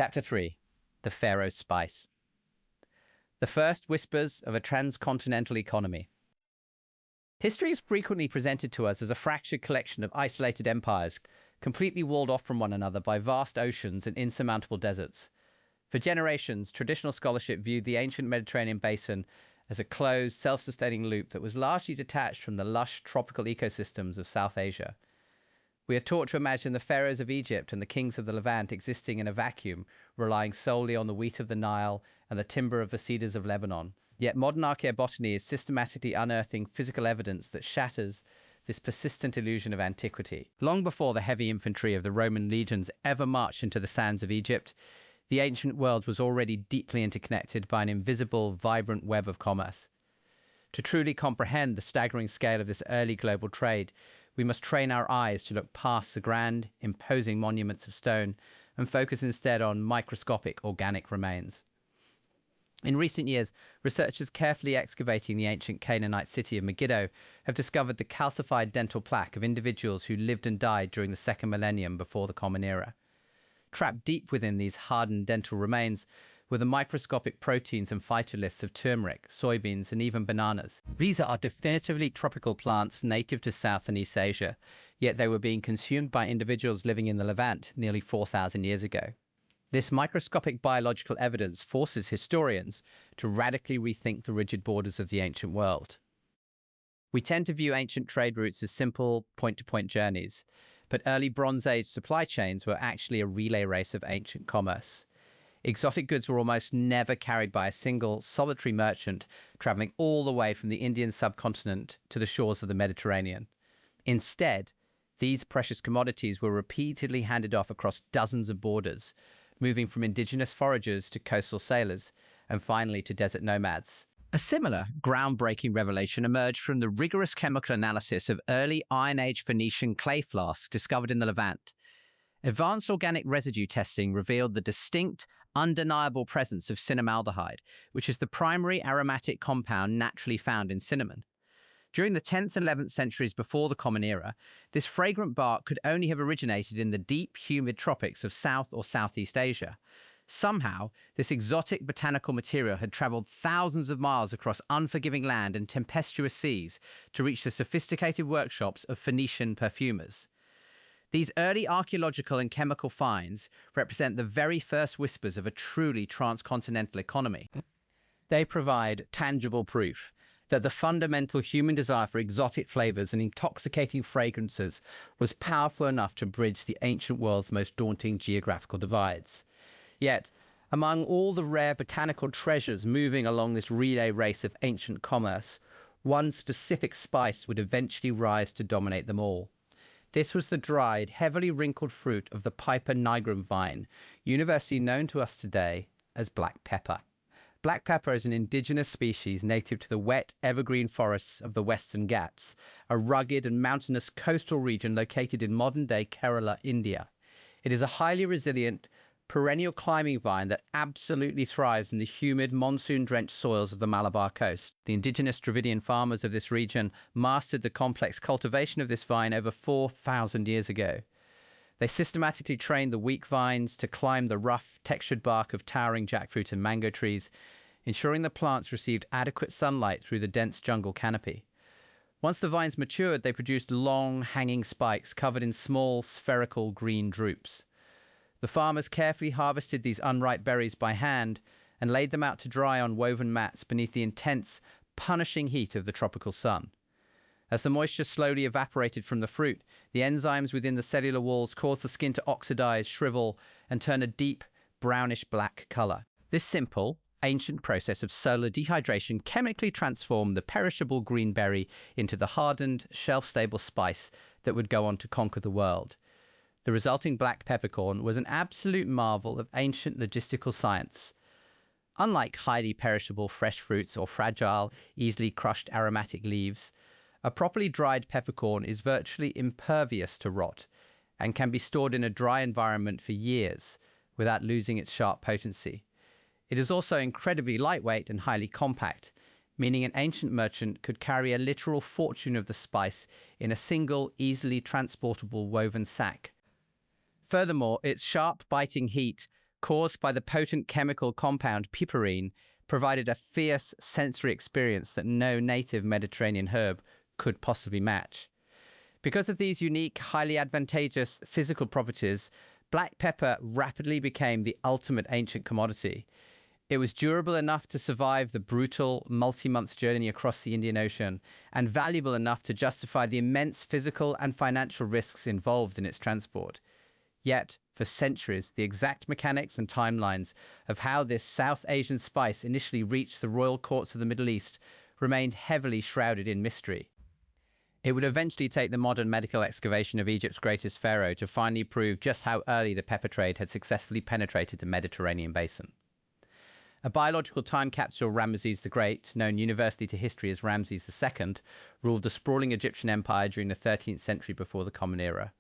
Chapter 3: The Pharaoh's Spice. The first whispers of a transcontinental economy. History is frequently presented to us as a fractured collection of isolated empires, completely walled off from one another by vast oceans and insurmountable deserts. For generations, traditional scholarship viewed the ancient Mediterranean basin as a closed, self-sustaining loop that was largely detached from the lush tropical ecosystems of South Asia. We are taught to imagine the pharaohs of Egypt and the kings of the Levant existing in a vacuum, relying solely on the wheat of the Nile and the timber of the cedars of Lebanon. Yet modern archaeobotany is systematically unearthing physical evidence that shatters this persistent illusion of antiquity. Long before the heavy infantry of the Roman legions ever marched into the sands of Egypt, the ancient world was already deeply interconnected by an invisible, vibrant web of commerce. To truly comprehend the staggering scale of this early global trade, we must train our eyes to look past the grand, imposing monuments of stone and focus instead on microscopic organic remains. In recent years, researchers carefully excavating the ancient Canaanite city of Megiddo have discovered the calcified dental plaque of individuals who lived and died during the second millennium before the Common Era. Trapped deep within these hardened dental remains were the microscopic proteins and phytoliths of turmeric, soybeans, and even bananas. These are definitively tropical plants native to South and East Asia, yet they were being consumed by individuals living in the Levant nearly 4,000 years ago. This microscopic biological evidence forces historians to radically rethink the rigid borders of the ancient world. We tend to view ancient trade routes as simple, point-to-point journeys, but early Bronze Age supply chains were actually a relay race of ancient commerce. Exotic goods were almost never carried by a single, solitary merchant traveling all the way from the Indian subcontinent to the shores of the Mediterranean. Instead, these precious commodities were repeatedly handed off across dozens of borders, moving from indigenous foragers to coastal sailors, and finally to desert nomads. A similar, groundbreaking revelation emerged from the rigorous chemical analysis of early Iron Age Phoenician clay flasks discovered in the Levant. Advanced organic residue testing revealed the distinct, undeniable presence of cinnamaldehyde, which is the primary aromatic compound naturally found in cinnamon. During the 10th and 11th centuries before the Common Era, this fragrant bark could only have originated in the deep, humid tropics of South or Southeast Asia. Somehow, this exotic botanical material had traveled thousands of miles across unforgiving land and tempestuous seas to reach the sophisticated workshops of Phoenician perfumers. These early archaeological and chemical finds represent the very first whispers of a truly transcontinental economy. They provide tangible proof that the fundamental human desire for exotic flavors and intoxicating fragrances was powerful enough to bridge the ancient world's most daunting geographical divides. Yet, among all the rare botanical treasures moving along this relay race of ancient commerce, one specific spice would eventually rise to dominate them all. This was the dried, heavily wrinkled fruit of the Piper nigrum vine, universally known to us today as black pepper. Black pepper is an indigenous species native to the wet, evergreen forests of the Western Ghats, a rugged and mountainous coastal region located in modern-day Kerala, India. It is a highly resilient, perennial climbing vine that absolutely thrives in the humid, monsoon-drenched soils of the Malabar coast. The indigenous Dravidian farmers of this region mastered the complex cultivation of this vine over 4,000 years ago. They systematically trained the weak vines to climb the rough, textured bark of towering jackfruit and mango trees, ensuring the plants received adequate sunlight through the dense jungle canopy. Once the vines matured, they produced long, hanging spikes covered in small, spherical green drupes. The farmers carefully harvested these unripe berries by hand and laid them out to dry on woven mats beneath the intense, punishing heat of the tropical sun. As the moisture slowly evaporated from the fruit, the enzymes within the cellular walls caused the skin to oxidize, shrivel, and turn a deep, brownish-black color. This simple, ancient process of solar dehydration chemically transformed the perishable green berry into the hardened, shelf-stable spice that would go on to conquer the world. The resulting black peppercorn was an absolute marvel of ancient logistical science. Unlike highly perishable fresh fruits or fragile, easily crushed aromatic leaves, a properly dried peppercorn is virtually impervious to rot and can be stored in a dry environment for years without losing its sharp potency. It is also incredibly lightweight and highly compact, meaning an ancient merchant could carry a literal fortune of the spice in a single, easily transportable woven sack. Furthermore, its sharp, biting heat caused by the potent chemical compound piperine, provided a fierce sensory experience that no native Mediterranean herb could possibly match. Because of these unique, highly advantageous physical properties, black pepper rapidly became the ultimate ancient commodity. It was durable enough to survive the brutal, multi-month journey across the Indian Ocean, and valuable enough to justify the immense physical and financial risks involved in its transport. Yet, for centuries, the exact mechanics and timelines of how this South Asian spice initially reached the royal courts of the Middle East remained heavily shrouded in mystery. It would eventually take the modern medical excavation of Egypt's greatest pharaoh to finally prove just how early the pepper trade had successfully penetrated the Mediterranean basin. A biological time capsule of Ramses the Great, known universally to history as Ramses II, ruled the sprawling Egyptian empire during the 13th century before the Common Era.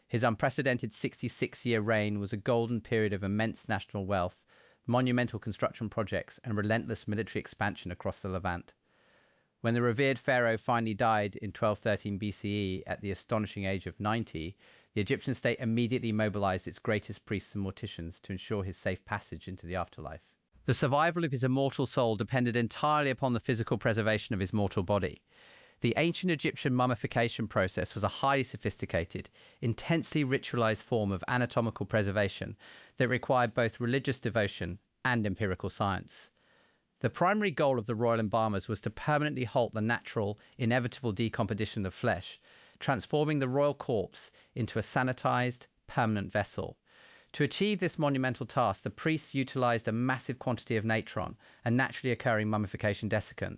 His unprecedented 66-year reign was a golden period of immense national wealth, monumental construction projects, and relentless military expansion across the Levant. When the revered pharaoh finally died in 1213 BCE at the astonishing age of 90, the Egyptian state immediately mobilized its greatest priests and morticians to ensure his safe passage into the afterlife. The survival of his immortal soul depended entirely upon the physical preservation of his mortal body. The ancient Egyptian mummification process was a highly sophisticated, intensely ritualized form of anatomical preservation that required both religious devotion and empirical science. The primary goal of the royal embalmers was to permanently halt the natural, inevitable decomposition of flesh, transforming the royal corpse into a sanitized, permanent vessel. To achieve this monumental task, the priests utilized a massive quantity of natron, a naturally occurring mummification desiccant.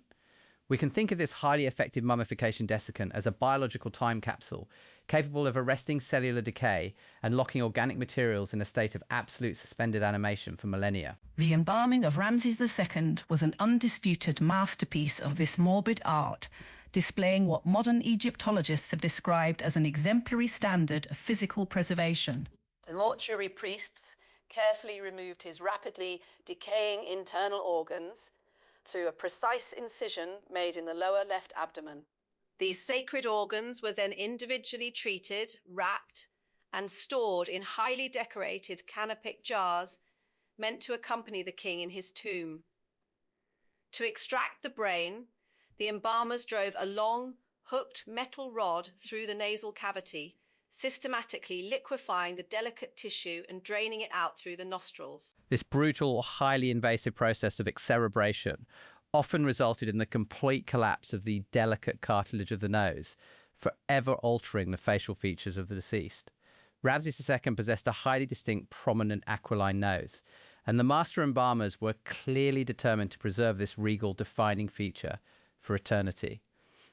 We can think of this highly effective mummification desiccant as a biological time capsule, capable of arresting cellular decay and locking organic materials in a state of absolute suspended animation for millennia. The embalming of Ramses II was an undisputed masterpiece of this morbid art, displaying what modern Egyptologists have described as an exemplary standard of physical preservation. The mortuary priests carefully removed his rapidly decaying internal organs through a precise incision made in the lower left abdomen. These sacred organs were then individually treated, wrapped, and stored in highly decorated canopic jars meant to accompany the king in his tomb. To extract the brain, the embalmers drove a long, hooked metal rod through the nasal cavity, systematically liquefying the delicate tissue and draining it out through the nostrils. This brutal, highly invasive process of excerebration often resulted in the complete collapse of the delicate cartilage of the nose, forever altering the facial features of the deceased. Ramses II possessed a highly distinct, prominent aquiline nose, and the master embalmers were clearly determined to preserve this regal, defining feature for eternity.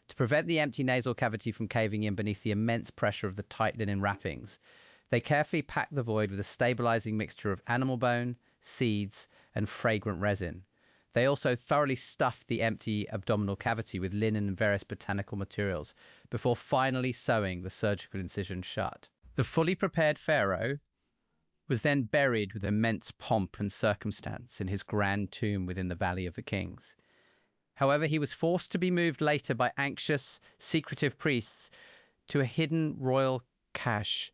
To prevent the empty nasal cavity from caving in beneath the immense pressure of the tight linen wrappings, they carefully packed the void with a stabilizing mixture of animal bone, seeds, and fragrant resin. They also thoroughly stuffed the empty abdominal cavity with linen and various botanical materials before finally sewing the surgical incision shut. The fully prepared pharaoh was then buried with immense pomp and circumstance in his grand tomb within the Valley of the Kings. However, he was forced to be moved later by anxious, secretive priests to a hidden royal cache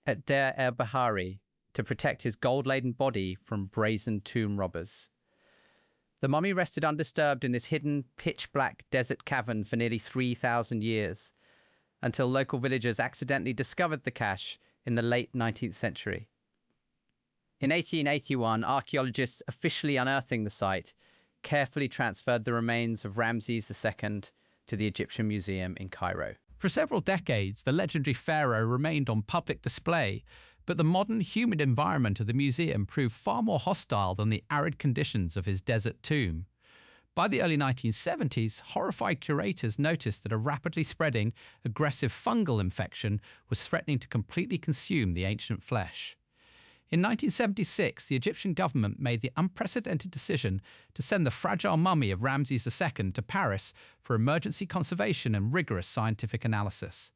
at Deir el-Bahari to protect his gold-laden body from brazen tomb robbers. The mummy rested undisturbed in this hidden, pitch-black desert cavern for nearly 3,000 years, until local villagers accidentally discovered the cache in the late 19th century. In 1881, archaeologists officially unearthing the site carefully transferred the remains of Ramses II to the Egyptian Museum in Cairo. For several decades, the legendary pharaoh remained on public display, but the modern, humid environment of the museum proved far more hostile than the arid conditions of his desert tomb. By the early 1970s, horrified curators noticed that a rapidly spreading, aggressive fungal infection was threatening to completely consume the ancient flesh. In 1976, the Egyptian government made the unprecedented decision to send the fragile mummy of Ramses II to Paris for emergency conservation and rigorous scientific analysis.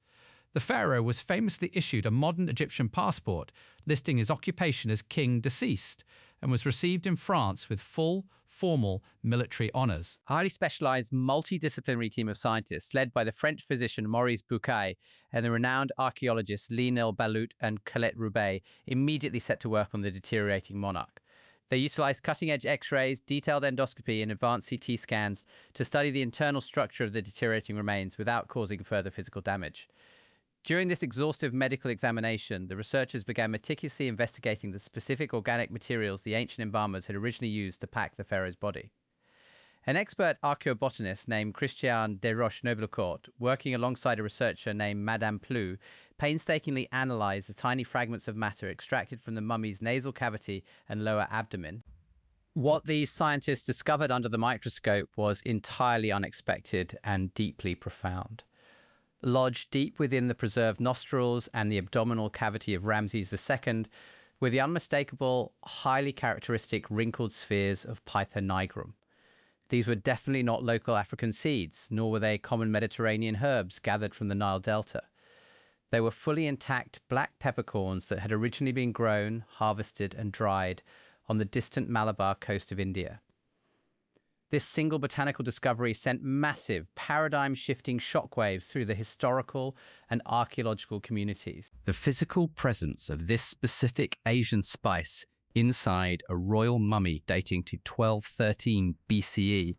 The pharaoh was famously issued a modern Egyptian passport listing his occupation as king deceased, and was received in France with full, formal military honors. A highly specialized multidisciplinary team of scientists led by the French physician Maurice Bucaille and the renowned archaeologists Lionel Balout and Colette Roubaix immediately set to work on the deteriorating monarch. They utilized cutting-edge X-rays, detailed endoscopy, and advanced CT scans to study the internal structure of the deteriorating remains without causing further physical damage. During this exhaustive medical examination, the researchers began meticulously investigating the specific organic materials the ancient embalmers had originally used to pack the pharaoh's body. An expert archaeobotanist named Christian Desroches-Noblecourt, working alongside a researcher named Madame Plou, painstakingly analyzed the tiny fragments of matter extracted from the mummy's nasal cavity and lower abdomen. What these scientists discovered under the microscope was entirely unexpected and deeply profound. Lodged deep within the preserved nostrils and the abdominal cavity of Ramses II were the unmistakable, highly characteristic wrinkled spheres of Piper nigrum. These were definitely not local African seeds, nor were they common Mediterranean herbs gathered from the Nile Delta. They were fully intact black peppercorns that had originally been grown, harvested, and dried on the distant Malabar coast of India. This single botanical discovery sent massive, paradigm-shifting shockwaves through the historical and archaeological communities. The physical presence of this specific Asian spice inside a royal mummy dating to 1213 BCE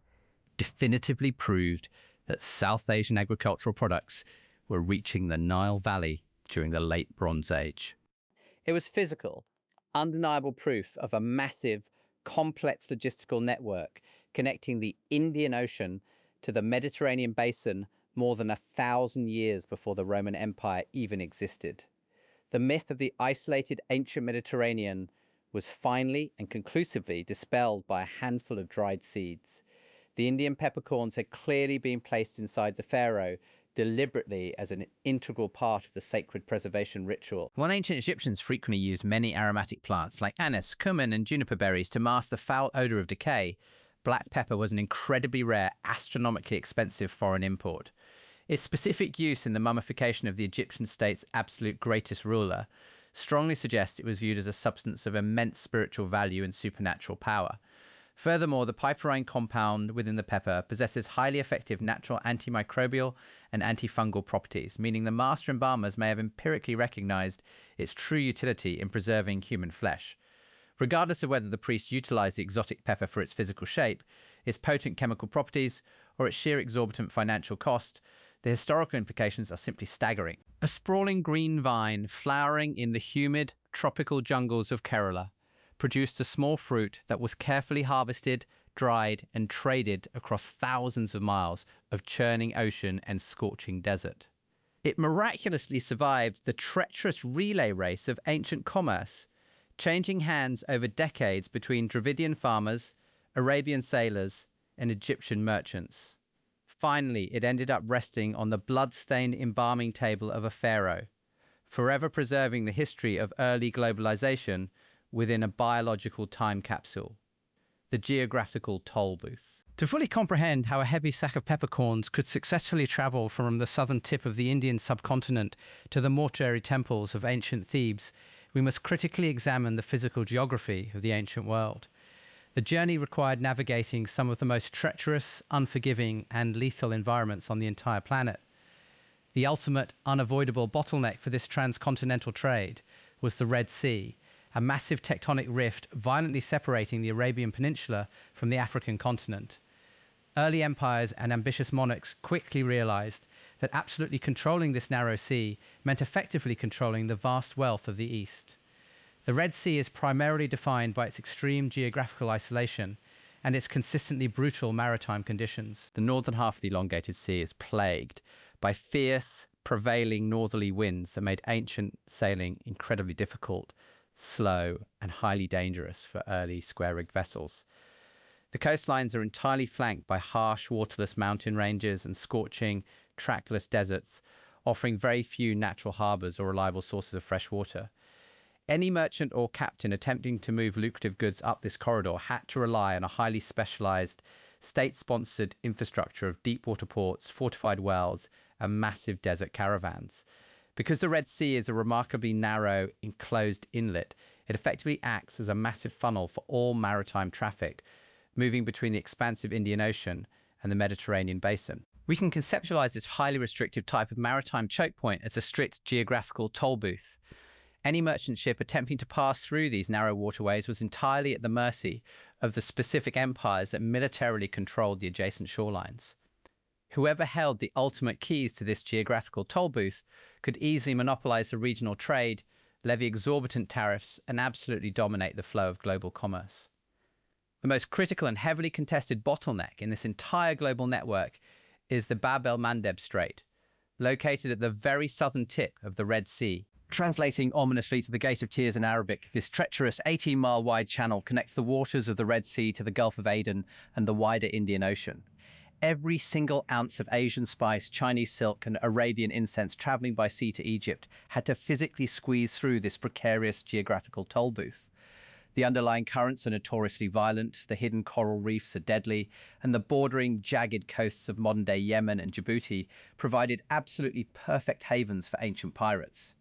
definitively proved that South Asian agricultural products were reaching the Nile Valley during the late Bronze Age. It was physical, undeniable proof of a massive, complex logistical network connecting the Indian Ocean to the Mediterranean basin more than 1,000 years before the Roman Empire even existed. The myth of the isolated ancient Mediterranean was finally and conclusively dispelled by a handful of dried seeds. The Indian peppercorns had clearly been placed inside the pharaoh deliberately as an integral part of the sacred preservation ritual. While ancient Egyptians frequently used many aromatic plants like anise, cumin, and juniper berries to mask the foul odor of decay, black pepper was an incredibly rare, astronomically expensive foreign import. Its specific use in the mummification of the Egyptian state's absolute greatest ruler strongly suggests it was viewed as a substance of immense spiritual value and supernatural power. Furthermore, the piperine compound within the pepper possesses highly effective natural antimicrobial and antifungal properties, meaning the master embalmers may have empirically recognized its true utility in preserving human flesh. Regardless of whether the priests utilized the exotic pepper for its physical shape, its potent chemical properties, or its sheer exorbitant financial cost, the historical implications are simply staggering. A sprawling green vine flowering in the humid, tropical jungles of Kerala produced a small fruit that was carefully harvested, dried, and traded across thousands of miles of churning ocean and scorching desert. It miraculously survived the treacherous relay race of ancient commerce, changing hands over decades between Dravidian farmers, Arabian sailors, and Egyptian merchants. Finally, it ended up resting on the blood-stained embalming table of a pharaoh, forever preserving the history of early globalization within a biological time capsule, the geographical toll booth. To fully comprehend how a heavy sack of peppercorns could successfully travel from the southern tip of the Indian subcontinent to the mortuary temples of ancient Thebes, we must critically examine the physical geography of the ancient world. The journey required navigating some of the most treacherous, unforgiving, and lethal environments on the entire planet. The ultimate, unavoidable bottleneck for this transcontinental trade was the Red Sea, a massive tectonic rift violently separating the Arabian Peninsula from the African continent. Early empires and ambitious monarchs quickly realized that absolutely controlling this narrow sea meant effectively controlling the vast wealth of the East. The Red Sea is primarily defined by its extreme geographical isolation and its consistently brutal maritime conditions. The northern half of the elongated sea is plagued by fierce, prevailing northerly winds that made ancient sailing incredibly difficult, slow, and highly dangerous for early square-rigged vessels. The coastlines are entirely flanked by harsh, waterless mountain ranges and scorching, trackless deserts, offering very few natural harbors or reliable sources of fresh water. Any merchant or captain attempting to move lucrative goods up this corridor had to rely on a highly specialized, state-sponsored infrastructure of deep-water ports, fortified wells, and massive desert caravans. Because the Red Sea is a remarkably narrow, enclosed inlet, it effectively acts as a massive funnel for all maritime traffic, moving between the expansive Indian Ocean and the Mediterranean basin. We can conceptualize this highly restrictive type of maritime choke point as a strict geographical toll booth. Any merchant ship attempting to pass through these narrow waterways was entirely at the mercy of the specific empires that militarily controlled the adjacent shorelines. Whoever held the ultimate keys to this geographical toll booth could easily monopolize the regional trade, levy exorbitant tariffs, and absolutely dominate the flow of global commerce. The most critical and heavily contested bottleneck in this entire global network is the Bab el-Mandeb Strait, located at the very southern tip of the Red Sea. Translating ominously to the Gate of Tears in Arabic, this treacherous 18-mile wide channel connects the waters of the Red Sea to the Gulf of Aden and the wider Indian Ocean. Every single ounce of Asian spice, Chinese silk, and Arabian incense traveling by sea to Egypt had to physically squeeze through this precarious geographical toll booth. The underlying currents are notoriously violent, the hidden coral reefs are deadly, and the bordering, jagged coasts of modern-day Yemen and Djibouti provided absolutely perfect havens for ancient pirates.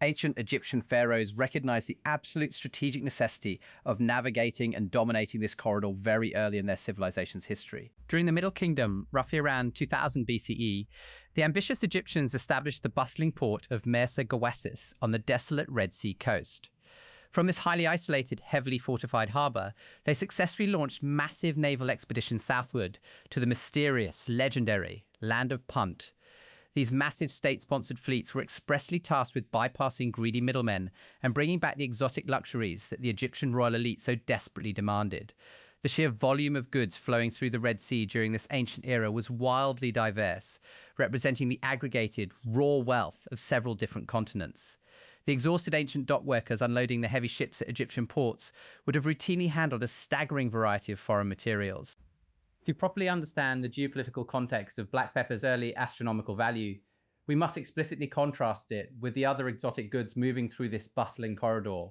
Ancient Egyptian pharaohs recognized the absolute strategic necessity of navigating and dominating this corridor very early in their civilization's history. During the Middle Kingdom, roughly around 2000 BCE, the ambitious Egyptians established the bustling port of Mersa Gawassis on the desolate Red Sea coast. From this highly isolated, heavily fortified harbour, they successfully launched massive naval expeditions southward to the mysterious, legendary Land of Punt. These massive state-sponsored fleets were expressly tasked with bypassing greedy middlemen and bringing back the exotic luxuries that the Egyptian royal elite so desperately demanded. The sheer volume of goods flowing through the Red Sea during this ancient era was wildly diverse, representing the aggregated, raw wealth of several different continents. The exhausted ancient dockworkers unloading the heavy ships at Egyptian ports would have routinely handled a staggering variety of foreign materials. To properly understand the geopolitical context of black pepper's early astronomical value, we must explicitly contrast it with the other exotic goods moving through this bustling corridor.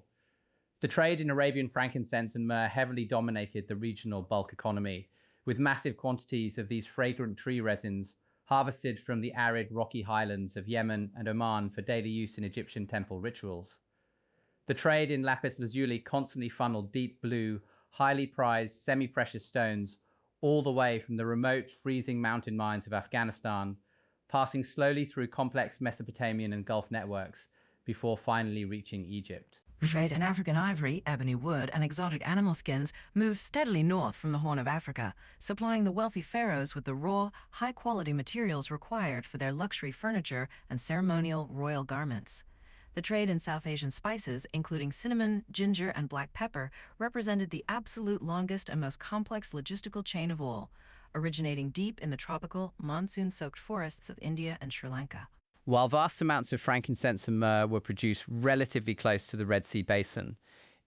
The trade in Arabian frankincense and myrrh heavily dominated the regional bulk economy, with massive quantities of these fragrant tree resins harvested from the arid rocky highlands of Yemen and Oman for daily use in Egyptian temple rituals. The trade in lapis lazuli constantly funneled deep blue, highly prized, semi-precious stones all the way from the remote, freezing mountain mines of Afghanistan, passing slowly through complex Mesopotamian and Gulf networks before finally reaching Egypt. Trade in African ivory, ebony wood, and exotic animal skins moved steadily north from the Horn of Africa, supplying the wealthy pharaohs with the raw, high-quality materials required for their luxury furniture and ceremonial royal garments. The trade in South Asian spices, including cinnamon, ginger, and black pepper, represented the absolute longest and most complex logistical chain of all, originating deep in the tropical, monsoon-soaked forests of India and Sri Lanka. While vast amounts of frankincense and myrrh were produced relatively close to the Red Sea basin,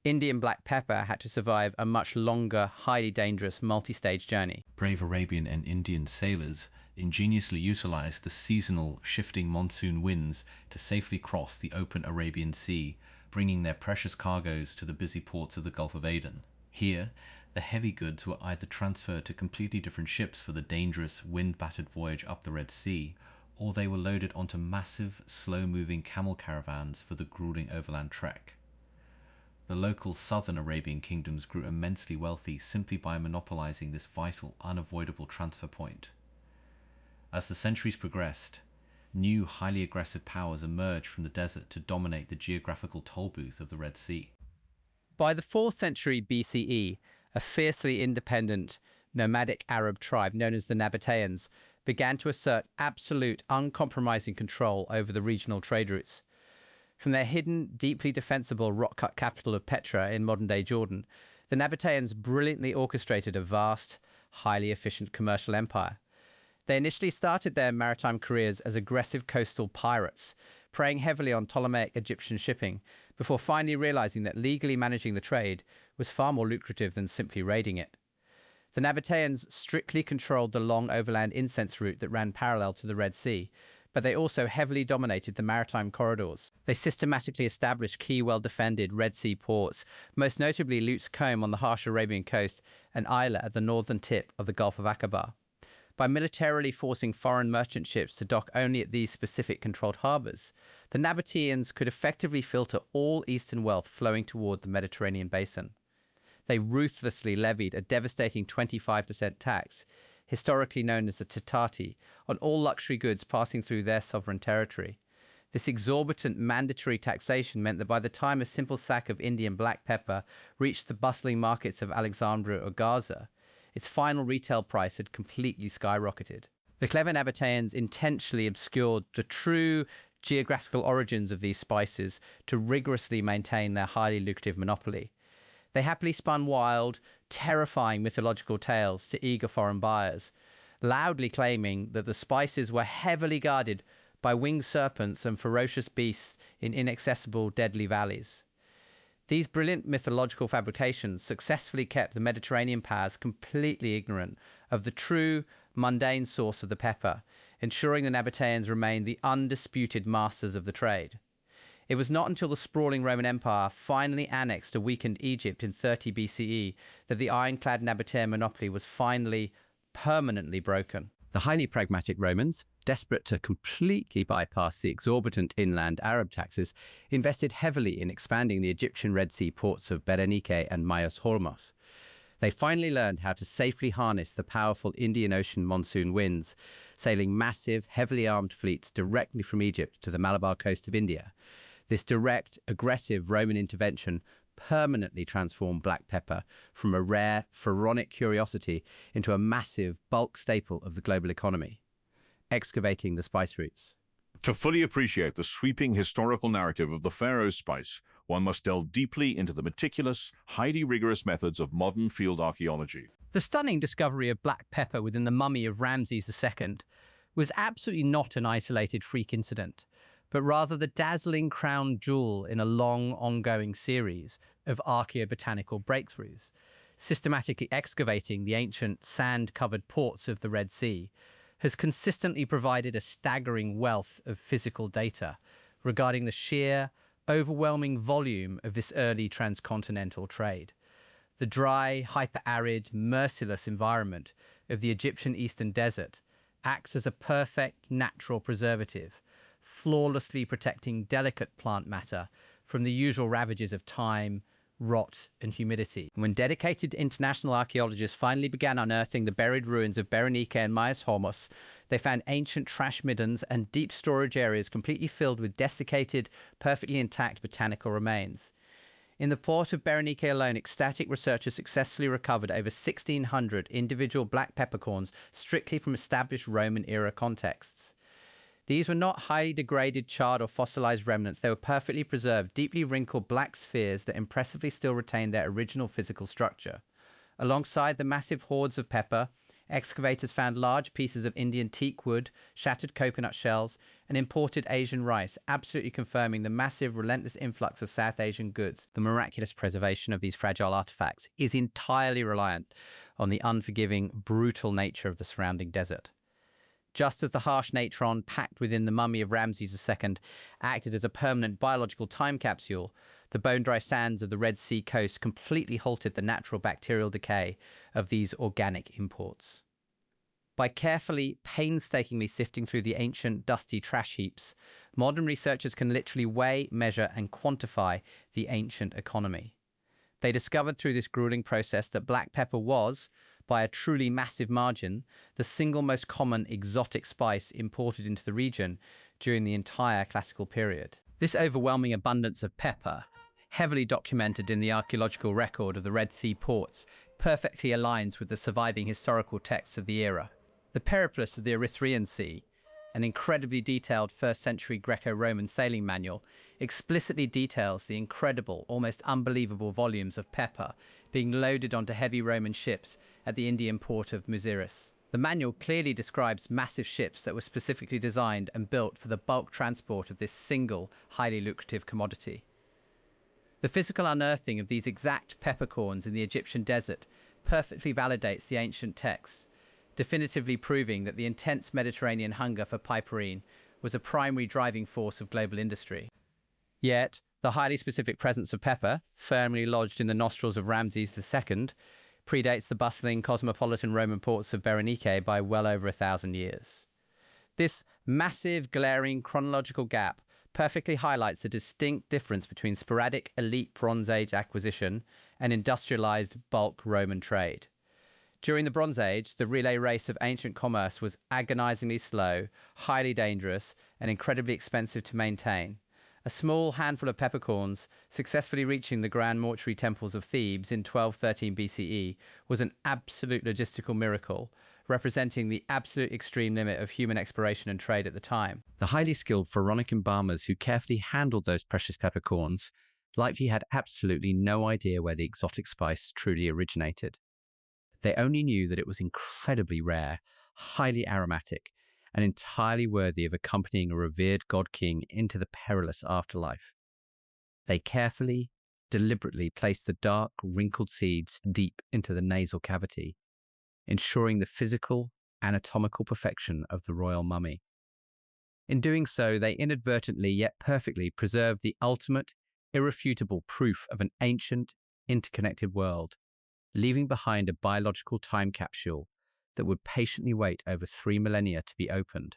Indian black pepper had to survive a much longer, highly dangerous multi-stage journey. Brave Arabian and Indian sailors ingeniously utilized the seasonal shifting monsoon winds to safely cross the open Arabian Sea, bringing their precious cargoes to the busy ports of the Gulf of Aden. Here, the heavy goods were either transferred to completely different ships for the dangerous, wind-battered voyage up the Red Sea, or they were loaded onto massive, slow-moving camel caravans for the grueling overland trek. The local southern Arabian kingdoms grew immensely wealthy simply by monopolizing this vital, unavoidable transfer point. As the centuries progressed, new, highly aggressive powers emerged from the desert to dominate the geographical toll booth of the Red Sea. By the 4th century BCE, a fiercely independent, nomadic Arab tribe known as the Nabateans began to assert absolute, uncompromising control over the regional trade routes. From their hidden, deeply defensible rock-cut capital of Petra in modern-day Jordan, the Nabateans brilliantly orchestrated a vast, highly efficient commercial empire. They initially started their maritime careers as aggressive coastal pirates, preying heavily on Ptolemaic Egyptian shipping, before finally realizing that legally managing the trade was far more lucrative than simply raiding it. The Nabateans strictly controlled the long overland incense route that ran parallel to the Red Sea, but they also heavily dominated the maritime corridors. They systematically established key well-defended Red Sea ports, most notably Lutz Combe on the harsh Arabian coast and Isla at the northern tip of the Gulf of Aqaba. By militarily forcing foreign merchant ships to dock only at these specific controlled harbours, the Nabateans could effectively filter all eastern wealth flowing toward the Mediterranean basin. they ruthlessly levied a devastating 25% tax, historically known as the tatati, on all luxury goods passing through their sovereign territory. This exorbitant mandatory taxation meant that by the time a simple sack of Indian black pepper reached the bustling markets of Alexandria or Gaza, its final retail price had completely skyrocketed. The clever Nabateans intentionally obscured the true geographical origins of these spices to rigorously maintain their highly lucrative monopoly. They happily spun wild, terrifying mythological tales to eager foreign buyers, loudly claiming that the spices were heavily guarded by winged serpents and ferocious beasts in inaccessible, deadly valleys. These brilliant mythological fabrications successfully kept the Mediterranean powers completely ignorant of the true, mundane source of the pepper, ensuring the Nabateans remained the undisputed masters of the trade. It was not until the sprawling Roman Empire finally annexed a weakened Egypt in 30 BCE that the ironclad Nabatean monopoly was finally permanently broken. The highly pragmatic Romans, desperate to completely bypass the exorbitant inland Arab taxes, invested heavily in expanding the Egyptian Red Sea ports of Berenike and Myos Hormos. They finally learned how to safely harness the powerful Indian Ocean monsoon winds, sailing massive, heavily armed fleets directly from Egypt to the Malabar coast of India. This direct, aggressive Roman intervention permanently transformed black pepper from a rare, pharaonic curiosity into a massive, bulk staple of the global economy. Excavating the spice routes. To fully appreciate the sweeping historical narrative of the Pharaoh's spice, one must delve deeply into the meticulous, highly rigorous methods of modern field archaeology. The stunning discovery of black pepper within the mummy of Ramses II was absolutely not an isolated freak incident, but rather the dazzling crown jewel in a long, ongoing series of archaeobotanical breakthroughs. Systematically excavating the ancient sand-covered ports of the Red Sea has consistently provided a staggering wealth of physical data regarding the sheer, overwhelming volume of this early transcontinental trade. The dry, hyper-arid, merciless environment of the Egyptian Eastern Desert acts as a perfect natural preservative, flawlessly protecting delicate plant matter from the usual ravages of time, rot, and humidity. When dedicated international archaeologists finally began unearthing the buried ruins of Berenike and Myos Hormos, they found ancient trash middens and deep storage areas completely filled with desiccated, perfectly intact botanical remains. In the port of Berenike alone, ecstatic researchers successfully recovered over 1,600 individual black peppercorns strictly from established Roman-era contexts. These were not highly degraded, charred, or fossilized remnants. They were perfectly preserved, deeply wrinkled black spheres that impressively still retained their original physical structure. Alongside the massive hoards of pepper, excavators found large pieces of Indian teak wood, shattered coconut shells, and imported Asian rice, absolutely confirming the massive, relentless influx of South Asian goods. The miraculous preservation of these fragile artifacts is entirely reliant on the unforgiving, brutal nature of the surrounding desert. Just as the harsh natron packed within the mummy of Ramses II acted as a permanent biological time capsule, the bone-dry sands of the Red Sea coast completely halted the natural bacterial decay of these organic imports. By carefully, painstakingly sifting through the ancient, dusty trash heaps, modern researchers can literally weigh, measure, and quantify the ancient economy. They discovered through this grueling process that black pepper was, by a truly massive margin, the single most common exotic spice imported into the region during the entire classical period. This overwhelming abundance of pepper, heavily documented in the archaeological record of the Red Sea ports, perfectly aligns with the surviving historical texts of the era. The Periplus of the Erythraean Sea, an incredibly detailed 1st century Greco-Roman sailing manual, explicitly details the incredible, almost unbelievable volumes of pepper being loaded onto heavy Roman ships at the Indian port of Muziris. The manual clearly describes massive ships that were specifically designed and built for the bulk transport of this single, highly lucrative commodity. The physical unearthing of these exact peppercorns in the Egyptian desert perfectly validates the ancient texts, definitively proving that the intense Mediterranean hunger for piperine was a primary driving force of global industry. Yet, the highly specific presence of pepper, firmly lodged in the nostrils of Ramses II, predates the bustling cosmopolitan Roman ports of Berenike by well over 1,000 years. This massive, glaring chronological gap perfectly highlights the distinct difference between sporadic elite Bronze Age acquisition and industrialized bulk Roman trade. During the Bronze Age, the relay race of ancient commerce was agonizingly slow, highly dangerous, and incredibly expensive to maintain. A small handful of peppercorns successfully reaching the grand mortuary temples of Thebes in 1213 BCE was an absolute logistical miracle, representing the absolute extreme limit of human exploration and trade at the time. The highly skilled pharaonic embalmers who carefully handled those precious peppercorns likely had absolutely no idea where the exotic spice truly originated. They only knew that it was incredibly rare, highly aromatic, and entirely worthy of accompanying a revered god-king into the perilous afterlife. They carefully, deliberately placed the dark, wrinkled seeds deep into the nasal cavity, ensuring the physical, anatomical perfection of the royal mummy. In doing so, they inadvertently yet perfectly preserved the ultimate, irrefutable proof of an ancient, interconnected world, leaving behind a biological time capsule that would patiently wait over 3 millennia to be opened,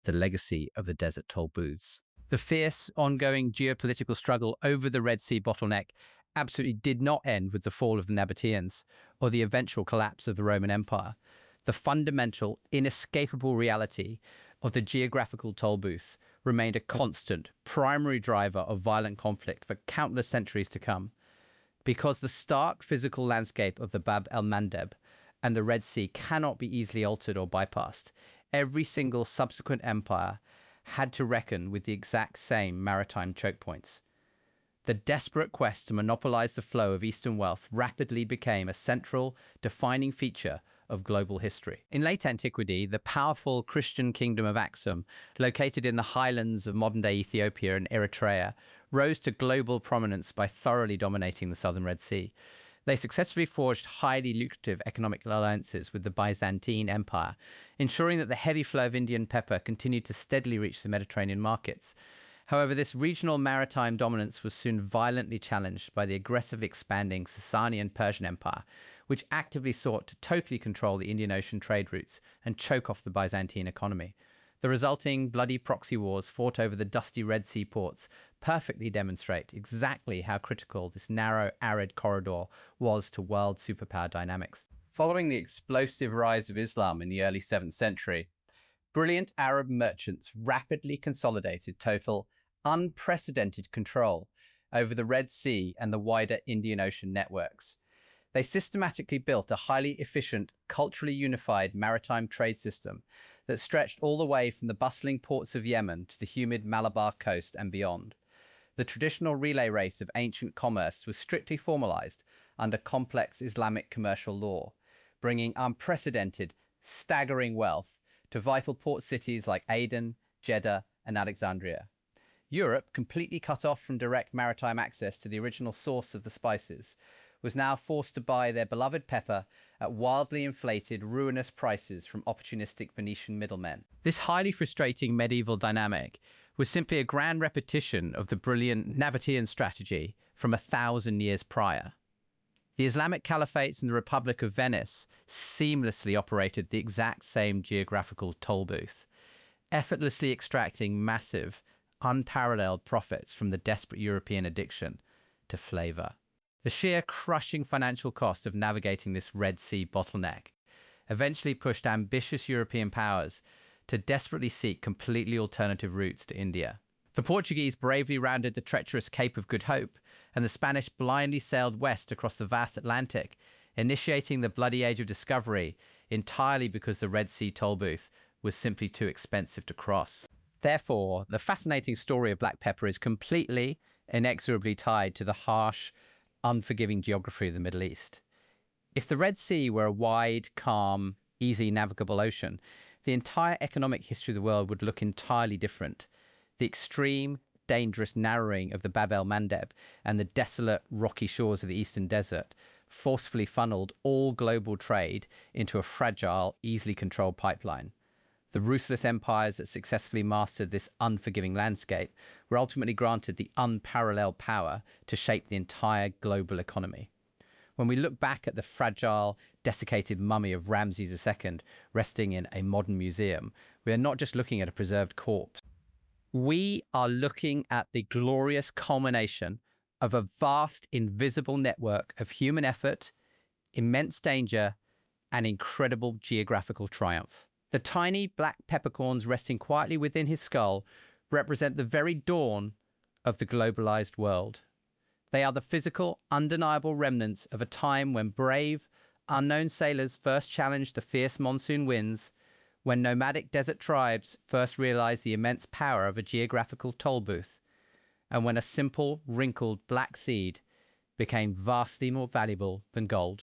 the legacy of the desert toll booths. The fierce, ongoing geopolitical struggle over the Red Sea bottleneck absolutely did not end with the fall of the Nabateans or the eventual collapse of the Roman Empire. The fundamental, inescapable reality of the geographical toll booth remained a constant, primary driver of violent conflict for countless centuries to come. Because the stark physical landscape of the Bab el-Mandeb and the Red Sea cannot be easily altered or bypassed, every single subsequent empire had to reckon with the exact same maritime choke points. The desperate quest to monopolize the flow of Eastern wealth rapidly became a central, defining feature of global history. In late antiquity, the powerful Christian kingdom of Aksum, located in the highlands of modern-day Ethiopia and Eritrea, rose to global prominence by thoroughly dominating the southern Red Sea. They successfully forged highly lucrative economic alliances with the Byzantine Empire, ensuring that the heavy flow of Indian pepper continued to steadily reach the Mediterranean markets. However, this regional maritime dominance was soon violently challenged by the aggressively expanding Sasanian Persian Empire, which actively sought to totally control the Indian Ocean trade routes and choke off the Byzantine economy. The resulting bloody proxy wars fought over the dusty Red Sea ports perfectly demonstrate exactly how critical this narrow, arid corridor was to world superpower dynamics. Following the explosive rise of Islam in the early 7th century, brilliant Arab merchants rapidly consolidated total, unprecedented control over the Red Sea and the wider Indian Ocean networks. They systematically built a highly efficient, culturally unified maritime trade system that stretched all the way from the bustling ports of Yemen to the humid Malabar coast and beyond. The traditional relay race of ancient commerce was strictly formalized under complex Islamic commercial law, bringing unprecedented, staggering wealth to vital port cities like Aden, Jeddah, and Alexandria. Europe, completely cut off from direct maritime access to the original source of the spices, was now forced to buy their beloved pepper at wildly inflated, ruinous prices from opportunistic Venetian middlemen. This highly frustrating medieval dynamic was simply a grand repetition of the brilliant Nabatean strategy from 1,000 years prior. The Islamic Caliphates and the Republic of Venice seamlessly operated the exact same geographical toll booth, effortlessly extracting massive, unparalleled profits from the desperate European addiction to flavor. The sheer crushing financial cost of navigating this Red Sea bottleneck eventually pushed ambitious European powers to desperately seek completely alternative routes to India. The Portuguese bravely rounded the treacherous Cape of Good Hope, and the Spanish blindly sailed west across the vast Atlantic, initiating the bloody age of discovery entirely because the Red Sea toll booth was simply too expensive to cross. Therefore, the fascinating story of black pepper is completely, inexorably tied to the harsh, unforgiving geography of the Middle East. If the Red Sea were a wide, calm, easily navigable ocean, the entire economic history of the world would look entirely different. The extreme, dangerous narrowing of the Bab el-Mandeb and the desolate, rocky shores of the Eastern Desert forcefully funneled all global trade into a fragile, easily controlled pipeline. The ruthless empires that successfully mastered this unforgiving landscape were ultimately granted the unparalleled power to shape the entire global economy. When we look back at the fragile, desiccated mummy of Ramses II resting in a modern museum, we are not just looking at a preserved corpse. We are looking at the glorious culmination of a vast, invisible network of human effort, immense danger, and incredible geographical triumph. The tiny black peppercorns resting quietly within his skull represent the very dawn of the globalized world. They are the physical, undeniable remnants of a time when brave, unknown sailors first challenged the fierce monsoon winds, when nomadic desert tribes first realized the immense power of a geographical toll booth, and when a simple, wrinkled black seed became vastly more valuable than gold.